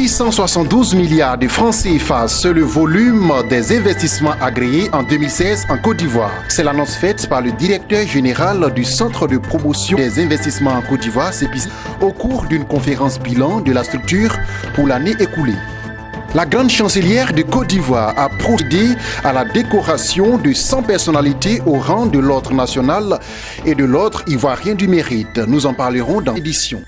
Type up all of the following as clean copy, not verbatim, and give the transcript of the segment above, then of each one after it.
672 milliards de francs CFA, c'est le volume des investissements agréés en 2016 en Côte d'Ivoire. C'est l'annonce faite par le directeur général du Centre de promotion des investissements en Côte d'Ivoire, CEPICI, au cours d'une conférence bilan de la structure pour l'année écoulée. La grande chancelière de Côte d'Ivoire a procédé à la décoration de 100 personnalités au rang de l'ordre national et de l'ordre ivoirien du mérite. Nous en parlerons dans l'édition.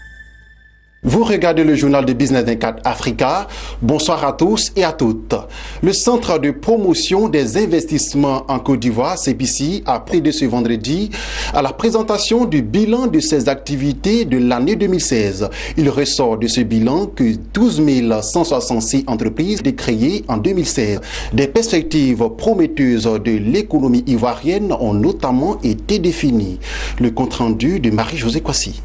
Vous regardez le journal de Business 24 Africa. Bonsoir à tous et à toutes. Le Centre de promotion des investissements en Côte d'Ivoire, CEPICI, a procédé ce vendredi à la présentation du bilan de ses activités de l'année 2016. Il ressort de ce bilan que 12 166 entreprises étaient créées en 2016. Des perspectives prometteuses de l'économie ivoirienne ont notamment été définies. Le compte-rendu de Marie-Josée Kwasi.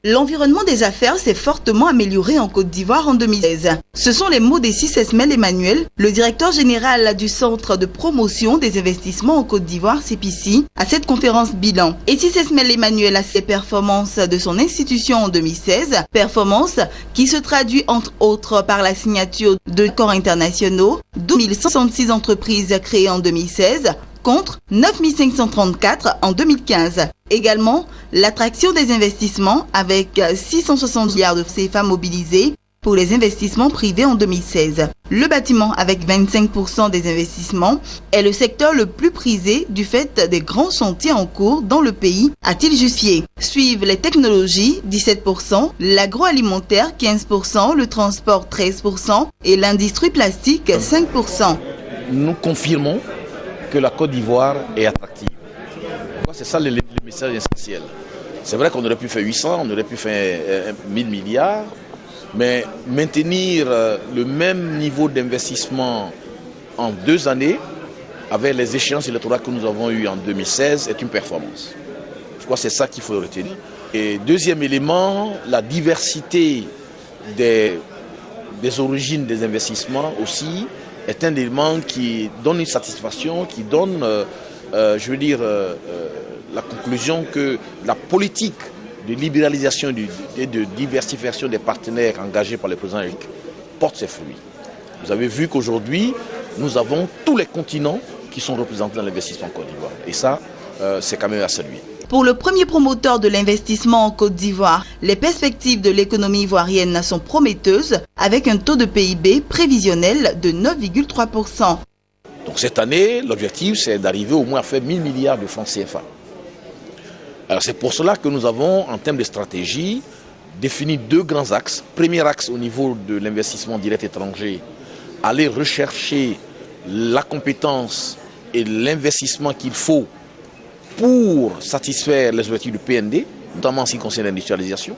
L'environnement des affaires s'est fortement amélioré en Côte d'Ivoire en 2016. Ce sont les mots d'Essis Esmel Emmanuel, le directeur général du Centre de promotion des investissements en Côte d'Ivoire, CEPICI, à cette conférence bilan. Essis Esmel Emmanuel a ses performances de son institution en 2016, performances qui se traduit entre autres par la signature de accords internationaux, 12 166 entreprises créées en 2016, contre 9 534 en 2015. Également, l'attraction des investissements avec 660 milliards de CFA mobilisés pour les investissements privés en 2016. Le bâtiment, avec 25% des investissements, est le secteur le plus prisé du fait des grands chantiers en cours dans le pays, a-t-il justifié. Suivent les technologies, 17%, l'agroalimentaire, 15%, le transport, 13% et l'industrie plastique, 5%. Nous confirmons que la Côte d'Ivoire est attractive. C'est ça le message essentiel. C'est vrai qu'on aurait pu faire 800, on aurait pu faire 1000 milliards, mais maintenir le même niveau d'investissement en 2 années, avec les échéances électorales que nous avons eues en 2016, est une performance. Je crois que c'est ça qu'il faut retenir. Et deuxième élément, la diversité des origines des investissements aussi est un élément qui donne une satisfaction, qui donne, la conclusion que la politique de libéralisation et de diversification des partenaires engagés par le président Eric porte ses fruits. Vous avez vu qu'aujourd'hui, nous avons tous les continents qui sont représentés dans l'investissement en Côte d'Ivoire. Et ça, c'est quand même à saluer. Pour le premier promoteur de l'investissement en Côte d'Ivoire, les perspectives de l'économie ivoirienne sont prometteuses avec un taux de PIB prévisionnel de 9,3%. Donc cette année, l'objectif, c'est d'arriver au moins à faire 1000 milliards de francs CFA. Alors c'est pour cela que nous avons, en termes de stratégie, défini 2 grands axes. Premier axe au niveau de l'investissement direct étranger, aller rechercher la compétence et l'investissement qu'il faut pour satisfaire les objectifs du PND, notamment en ce qui concerne l'industrialisation.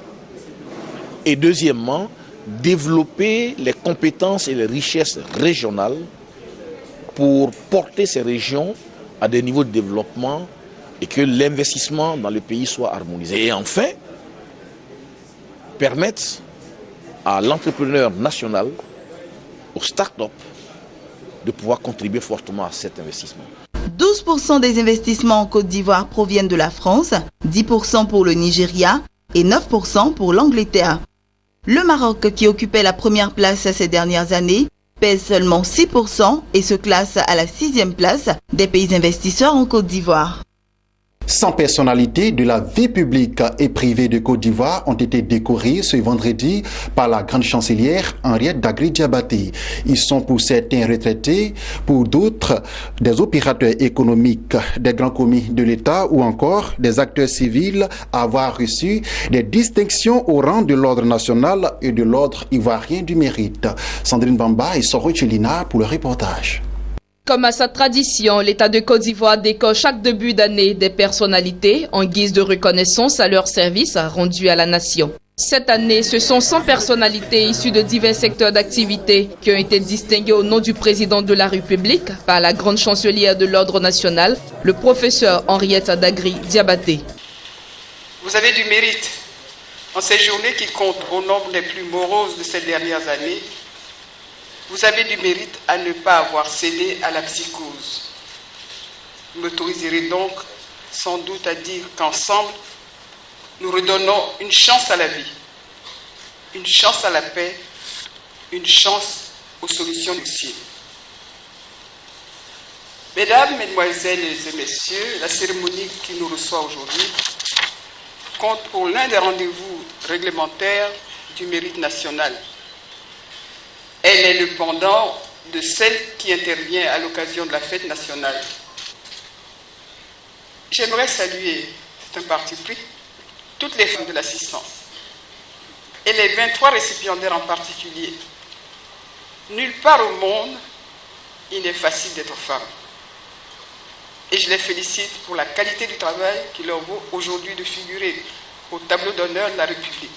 Et deuxièmement, développer les compétences et les richesses régionales pour porter ces régions à des niveaux de développement et que l'investissement dans le pays soit harmonisé. Et enfin, permettre à l'entrepreneur national, aux start-up, de pouvoir contribuer fortement à cet investissement. 12% des investissements en Côte d'Ivoire proviennent de la France, 10% pour le Nigeria et 9% pour l'Angleterre. Le Maroc, qui occupait la première place ces dernières années, pèse seulement 6% et se classe à la 6e place des pays investisseurs en Côte d'Ivoire. 100 personnalités de la vie publique et privée de Côte d'Ivoire ont été décorées ce vendredi par la grande chancelière Henriette Dagri-Diabaté. Ils sont pour certains retraités, pour d'autres des opérateurs économiques, des grands commis de l'État ou encore des acteurs civils à avoir reçu des distinctions au rang de l'ordre national et de l'ordre ivoirien du mérite. Sandrine Bamba et Soro Chelina pour le reportage. Comme à sa tradition, l'État de Côte d'Ivoire décore chaque début d'année des personnalités en guise de reconnaissance à leur service rendu à la nation. Cette année, ce sont 100 personnalités issues de divers secteurs d'activité qui ont été distinguées au nom du président de la République par la grande chancelière de l'Ordre national, le professeur Henriette Dagri-Diabaté. Vous avez du mérite en ces journées qui comptent au nombre les plus moroses de ces dernières années. Vous avez du mérite à ne pas avoir cédé à la psychose. Vous m'autoriserez donc sans doute à dire qu'ensemble, nous redonnons une chance à la vie, une chance à la paix, une chance aux solutions du ciel. Mesdames, Mesdemoiselles et Messieurs, la cérémonie qui nous reçoit aujourd'hui compte pour l'un des rendez-vous réglementaires du mérite national. Elle est le pendant de celle qui intervient à l'occasion de la fête nationale. J'aimerais saluer, c'est un parti pris, toutes les femmes de l'assistance et les 23 récipiendaires en particulier. Nulle part au monde, il n'est facile d'être femme. Et je les félicite pour la qualité du travail qui leur vaut aujourd'hui de figurer au tableau d'honneur de la République.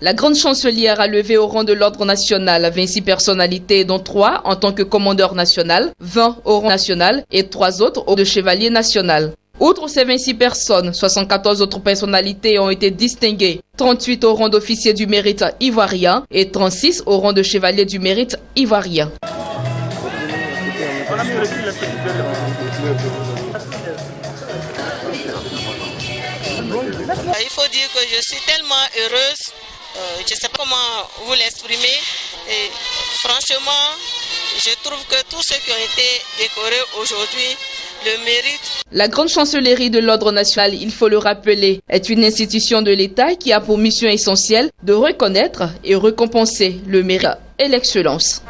La grande chancelière a levé au rang de l'ordre national 26 personnalités, dont 3 en tant que commandeur national, 20 au rang national et 3 autres au rang de chevalier national. Outre ces 26 personnes, 74 autres personnalités ont été distinguées, 38 au rang d'officier du mérite ivoirien et 36 au rang de chevalier du mérite ivoirien. Il faut dire que je suis tellement heureuse, je ne sais pas comment vous l'exprimer, et franchement, je trouve que tous ceux qui ont été décorés aujourd'hui le méritent. La grande chancellerie de l'ordre national, il faut le rappeler, est une institution de l'État qui a pour mission essentielle de reconnaître et récompenser le mérite et l'excellence.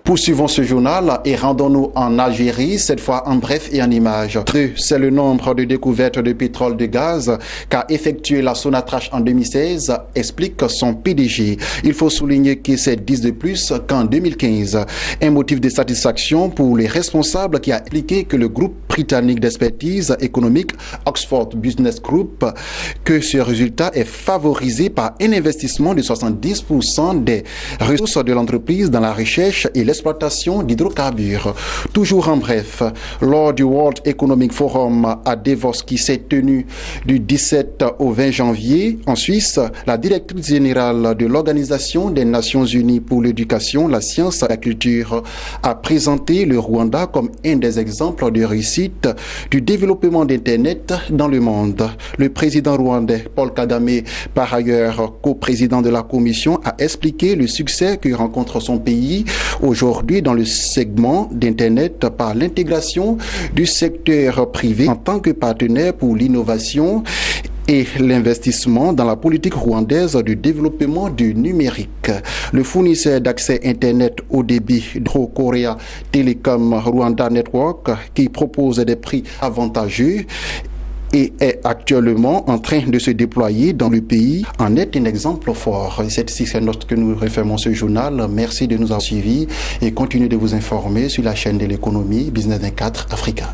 Poursuivons ce journal et rendons-nous en Algérie, cette fois en bref et en images. C'est le nombre de découvertes de pétrole de gaz qu'a effectué la Sonatrach en 2016, explique son PDG. Il faut souligner que c'est 10 de plus qu'en 2015. Un motif de satisfaction pour les responsables qui a impliqué que le groupe britannique d'expertise économique Oxford Business Group, que ce résultat est favorisé par un investissement de 70% des ressources de l'entreprise dans la recherche et l'exploitation d'hydrocarbures. Toujours en bref, lors du World Economic Forum à Davos qui s'est tenu du 17 au 20 janvier en Suisse, la directrice générale de l'Organisation des Nations Unies pour l'éducation, la science et la culture a présenté le Rwanda comme un des exemples de réussite du développement d'Internet dans le monde. Le président rwandais Paul Kagame, par ailleurs co-président de la Commission, a expliqué le succès que rencontre son pays aujourd'hui dans le segment d'Internet par l'intégration du secteur privé en tant que partenaire pour l'innovation et l'investissement dans la politique rwandaise du développement du numérique. Le fournisseur d'accès Internet haut débit Korea Telecom Rwanda Network, qui propose des prix avantageux et est actuellement en train de se déployer dans le pays, en est un exemple fort. Et c'est ici que nous refermons ce journal. Merci de nous avoir suivis et continuez de vous informer sur la chaîne de l'économie Business 24 Africa.